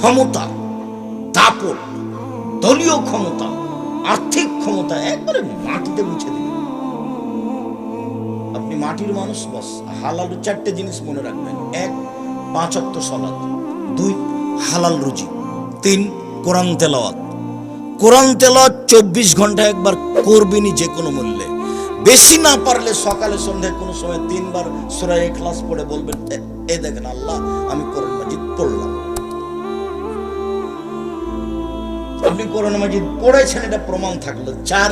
ক্ষমতা, দাপট, দলীয় ক্ষমতা, আর্থিক ক্ষমতা একবারে মাটিতে মুছে দিবে। আপনি মাটির মানুষ, বস হালাল 4টে জিনিস মনে রাখবেন। 1, 5 ওয়াক্ত সালাত। 2, হালাল রুজি। 3, কোরআন তেলাওয়াত। কোরআন তেলাওয়াত 24 ঘন্টা একবার করবেনই যে কোনো মূল্যে। বেশি না পারলে সকালে সন্ধ্যায় কোনো সময় 3 বার সূরা ইখলাস পড়ে বলবেন, এই দেখেন আল্লাহ আমি কোরআন মাজিদ পড়লাম। আপনি কোরআন মাজিদ পড়েছেন এটা প্রমাণ থাকলো। 4,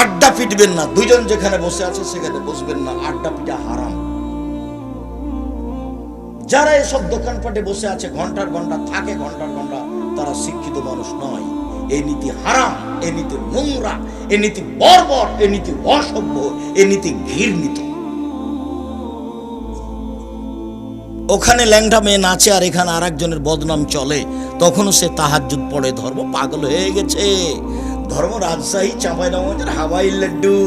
আড্ডা পিটবেন না। 2 জন যেখানে বসে আছে সেখানে বসবেন না, আড্ডা পিটা হারাম। যারা এসব দোকানপাটে বসে আছে ঘন্টার ঘন্টা থাকে, ঘন্টার ঘন্টা, তারা শিক্ষিত মানুষ নয়। এই নীতি হারাম, এই নীতি নোংরা, এই নীতি বর্বর, এই নীতি অসভ্য, এই নীতি ঘৃণিত। ওখানে ল্যাংটা মেয়ে নাচে আর এখানে আর একজনের বদনাম চলে, তখনও সে তাহাজ্জুদ পড়ে। ধর্ম পাগল হয়ে গেছে। ধর্ম রাজশাহী চাঁপাইনবাবগঞ্জের হাওয়াই লাড্ডু,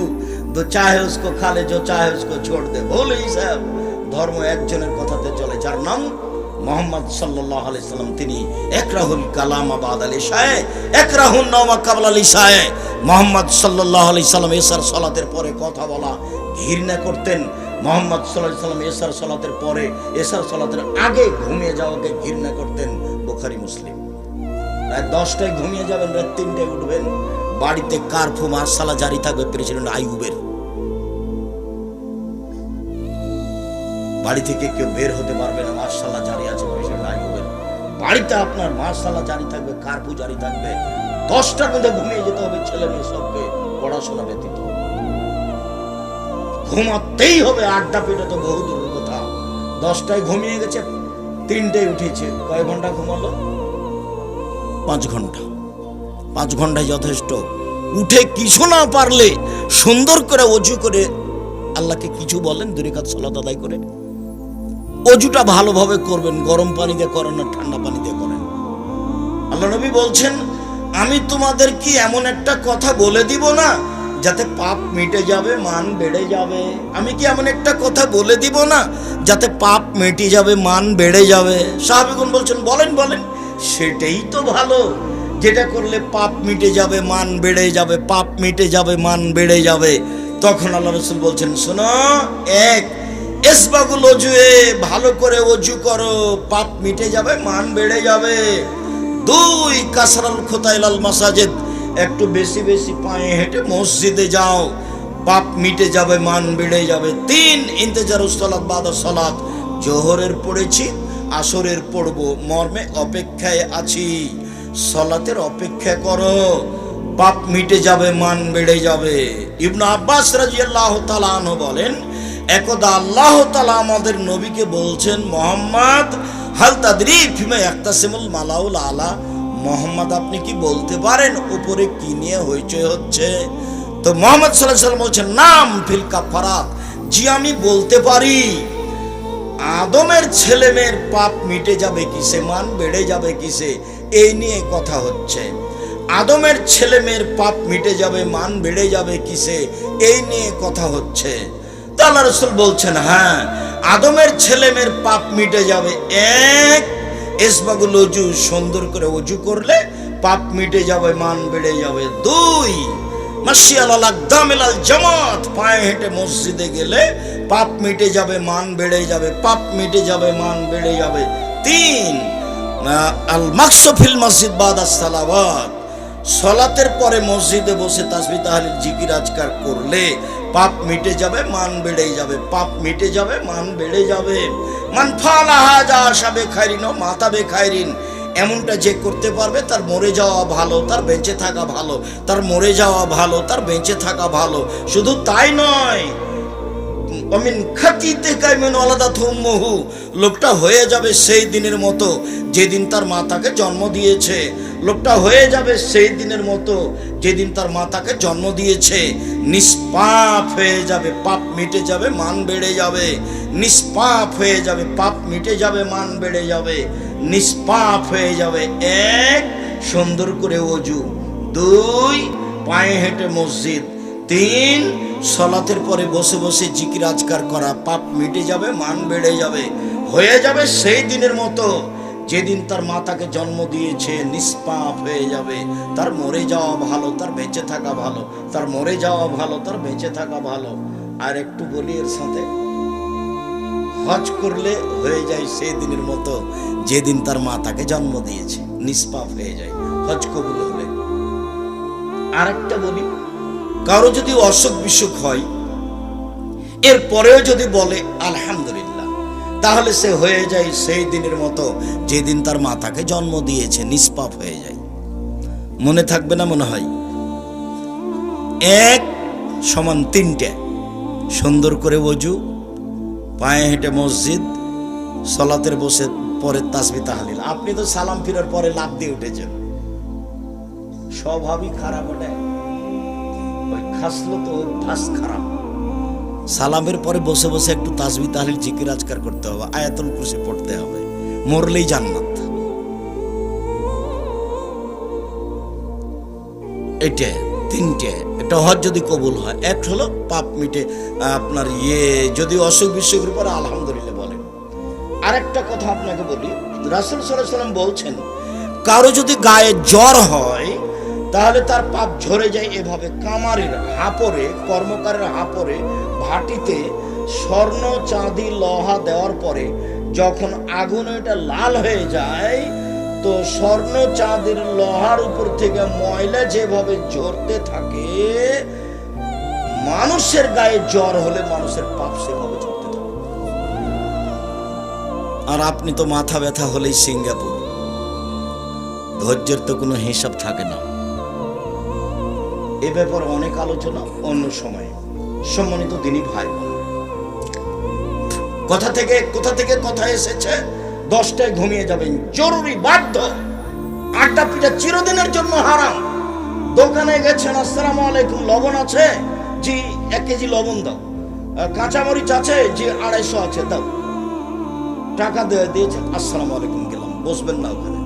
দো চাহে উসকো খালে জো চাহে উসকো ছোড় দে, বলে হিসাব। ধর্ম একজনের কথাতে চলে, যার নাম মোহাম্মদ সাল্লাল্লাহু আলাইহি সাল্লাম। তিনি একরাহুল কালাম বাদাল ইশায়ে, একরাহুন নাওমা কাবলাল ইশায়ে। মোহাম্মদ সাল্লাল্লাহু আলাইহি সাল্লাম এশার সালাতের পরে কথা বলা ঘৃণা করতেন। মোহাম্মদ সাল্লাল্লাহু আলাইহি সাল্লাম এশার সালাতের পরে, এশার সালাতের আগে ঘুমিয়ে যাওয়াকে ঘৃণা করতেন। বুখারী মুসলিম। রাত 10টায় ঘুমিয়ে যাবেন, রাত 3টায় উঠবেন। বাড়িতে কারফু মার্শালা জারি থাকবে প্রেসিডেন্ট আইয়ুবের। বাড়ি থেকে কেউ বের হতে পারবে না, মার্শাল্লাহ জারি আছে প্রেসিডেন্ট আইয়ুবের। বাড়িতে আপনার মার্শাল্লাহ জারি থাকবে, কারফু জারি থাকবে। 10টার মধ্যে ঘুমিয়ে যেতে হবে ছেলে মেয়ে সবকে, পড়াশোনা ব্যতীত। ঘুমাতেই হবে, আড্ডা পেটে তো বহু দূরের কথা। 10টায় ঘুমিয়ে গেছে, 3টায় উঠেছে, কয় ঘন্টা ঘুমালো? 5 ঘন্টা। 5 ঘন্টায় যথেষ্ট। উঠে কিছু না পারলে সুন্দর করে ওযু করে আল্লাহকে কিছু বলেন, 2 রাকাত সালাত আদায় করে। ওযুটা ভালোভাবে করবেন, গরম পানি দিয়ে করেন না ঠান্ডা পানি দিয়ে করেন। আল্লাহ নবী বলছেন, আমি তোমাদের কি এমন একটা কথা বলে দিব না যাতে পাপ মিটে যাবে, মান বেড়ে যাবে? আমি কি এমন একটা কথা বলে দিব না যাতে পাপ মিটে যাবে, মান বেড়ে যাবে? সাহাবীগণ বলছেন, বলেন বলেন। সেটাই তো ভালো, যেটা করলে পাপ মিটে যাবে, মান বেড়ে যাবে, পাপ মিটে যাবে, মান বেড়ে যাবে। তখন আল্লাহ রাসূল বলছেন, শোনো, 1, ইসবাগুল ওযুয়ে, ভালো করে ওযু করো, পাপ মিটে যাবে, মান বেড়ে যাবে। 2, কাসরাল খুতাইলাল মাসাজিদ, একটু বেশি বেশি পায়ে হেঁটে মসজিদে যাও, পাপ মিটে যাবে, মান বেড়ে যাবে। 3, ইন্তেজারুস সালাত বাদা সালাত, জোহরের পড়েছি, আসরের পড়ব, মর্মে অপেক্ষায় আছি, সালাতের অপেক্ষা করো, পাপ মিটে যাবে, মান বেড়ে যাবে। ইবনে আব্বাস রাদিয়াল্লাহু তাআলা আনহু বলেন, একদা আল্লাহ তাআলা আমাদের নবীকে বলছেন, মুহাম্মদ হাল তাদরি ফিমা ইয়াক্তাসিমুল মালাউল আলা, মুহাম্মদ আপনি কি বলতে পারেন উপরে কি নিয়ে হইচই হচ্ছে? তো মুহাম্মদ সাল্লাল্লাহু আলাইহি ওয়াসাল্লাম বলছেন, নাম ফিল কাফারাত, জি আমি বলতে পারি। আদমের ছেলে মেয়ের পাপ মিটে যাবে কিসে, মান বেড়ে যাবে কিসে, এই নিয়ে কথা হচ্ছে। আদমের ছেলে মেয়ের পাপ মিটে যাবে, মান বেড়ে যাবে কিসে, এই নিয়ে কথা হচ্ছে। তো আল্লাহ রাসূল বলছেন, হ্যাঁ, আদমের ছেলে মেয়ের পাপ মিটে যাবে। 1, ইসবাগুল ওযু, সুন্দর করে ওযু করলে পাপ মিটে যাবে, মান বেড়ে যাবে। 2, মাশিয়াল আকদামিল জামাত, পায়ে হেঁটে মসজিদে গেলে পাপ মিটে যাবে, মান বেড়ে যাবে, পাপ মিটে যাবে, মান বেড়ে যাবে। 3, আল মাকসু ফিল মসজিদ বাদাস সালাওয়াত, সালাতের পরে মসজিদে বসে তাসবিহ তাহলিল জিকির আজকার করলে পাপ মিটে যাবে, মান বেড়ে যাবে, পাপ মিটে যাবে, মান বেড়ে যাবে। মান ফালা হাজা আশাবে খাইরিন ও মাতাবে খাইরিন, এমনটা যে করতে পারবে তার মরে যাওয়া ভালো, তার বেঁচে থাকা ভালো, তার মরে যাওয়া ভালো, তার বেঁচে থাকা ভালো। শুধু তাই নয়, অমিন খাতিতে কাইমিন ওয়ালাদাতহু উম্মুহু, লোকটা হয়ে যাবে সেই দিনের মতো যেদিন তার মা তাকে জন্ম দিয়েছে। লোকটা হয়ে যাবে সেই দিনের মতো যেদিন তার মা তাকে জন্ম দিয়েছে। নিষ্পাপ হয়ে যাবে, পাপ মিটে যাবে, মান বেড়ে যাবে। নিষ্পাপ হয়ে যাবে, পাপ মিটে যাবে, মান বেড়ে যাবে। নিষ্পাপ হয়ে যাবে। 1, সুন্দর করে ওযু। 2, পায়ে হেঁটে মসজিদ। 3, সালাতের পরে বসে বসে জিকির আজকার করা, পাপ মিটে যাবে, মান বেড়ে যাবে। হয়ে যাবে সেই দিনের মতো যেদিন তার মা তাকে জন্ম দিয়েছে নিষ্পাপ হয়ে যাবে। তার মরে যাওয়া ভালো, তার বেঁচে থাকা ভালো, তার মরে যাওয়া ভালো, তার বেঁচে থাকা ভালো। আর একটু বলি এর সাথে, হজ করলে হয়ে যায় সেই দিনের মতো যেদিন তার মা তাকে জন্ম দিয়েছে, নিষ্পাপ হয়ে যায় হজ কবুল হলে। আর একটা বলি, কারো যদি অসুখ বিসুখ হয়, এর পরেও যদি বলে আলহামদুলিল্লাহ, তাহলে সে হয়ে যায় সেই দিনের মতো যেদিন তার মা তাকে জন্ম দিয়েছে, নিষ্পাপ হয়ে যায়। মনে থাকবে না মনে হয়? 1 সমান 3টে, সুন্দর করে ওযু, পায়ে হেঁটে মসজিদ, সালাতের বসে পরে তাসবিহ তাহলিল। আপনি তো সালাম ফিরার পরে লাফ দিয়ে উঠেছেন, স্বভাবই খারাপ। ওটা ওই খাসলো তো অভ্যাস খারাপ। সালামের পরে বসে বসে একটু তাসবিহ তাহলিল জিকির আজকার করতে হবে, আয়াতুল কুরসি পড়তে হবে, মরলেই জান্নাত। এটা 3টে। একটা হজ যদি কবুল হয়, এক হলো পাপ মিটে, আপনার যদি অসুখ বিসুখের পরে আলহামদুলিল্লাহ বলেন। আরেকটা কথা আপনাকে বলি, রাসূল সাল্লাল্লাহু আলাইহি ওয়াসাল্লাম বলছেন, কারো যদি গায়ে জ্বর হয় তাহলে তার পাপ ঝরে যায় এভাবে। কামারের হাপরে, কর্মকারের হাপরে ভাটিতে স্বর্ণ চাঁদি লোহা দেওয়ার পরে যখন আগুনে এটা লাল হয়ে যায়, তো স্বর্ণ চাঁদির লোহার উপর থেকে ময়লা যেভাবে ঝরতে থাকে, মানুষের গায়ে জ্বর হলে মানুষের পাপ সেভাবে ঝরতে থাকে। আর আপনি তো মাথা ব্যথা হলেই সিঙ্গাপুর, ধৈর্যের তো কোনো হিসাব থাকে না। এ ব্যাপারে অনেক আলোচনা অন্য সময়ে। সম্মানিত দিনী ভাই, কোথা থেকে কথা এসেছে, 10টায় ঘুমিয়ে যাবেন, জরুরি, বাধ্য। আড্ডা পিঠা চিরদিনের জন্য হারাম। দোকানে গেছেন, আসসালামু আলাইকুম, লবণ আছে? জি 1 কেজি লবণ দাও। কাঁচামরিচ আছে? জি 250 আছে, দাও। টাকা দিয়েছেন, আসসালামু আলাইকুম, গেলাম। বসবেন না ওখানে।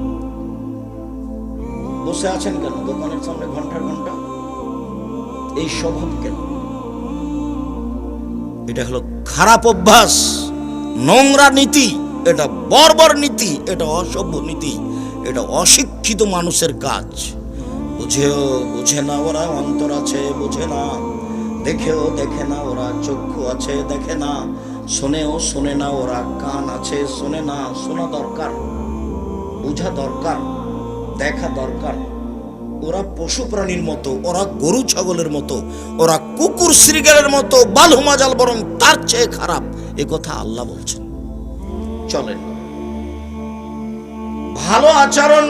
বসে আছেন কেন দোকানের সামনে ঘন্টার ঘন্টা? এই স্বভাব কেন? এটা হলো খারাপ অভ্যাস, নোংরা নীতি, এটা বর্বর নীতি, এটা অসভ্য নীতি, এটা অশিক্ষিত মানুষের কাজ। বুঝে না ওরা, অন্তর আছে বোঝে না, দেখেও দেখে না ওরা, চক্ষু আছে দেখে না, শোনেও শোনে না ওরা, কান আছে শোনে না। শোনা দরকার, বোঝা দরকার, দেখা দরকার। ওরা পশু প্রাণীর মতো, ওরা গরু ছাগলের মতো, ওরা কুকুর শ্রীগালের মতো, বালহুমাজাল, বরং তার চেয়ে খারাপ। এ কথা আল্লাহ বলছেন। চলেন, ভালো আচরণ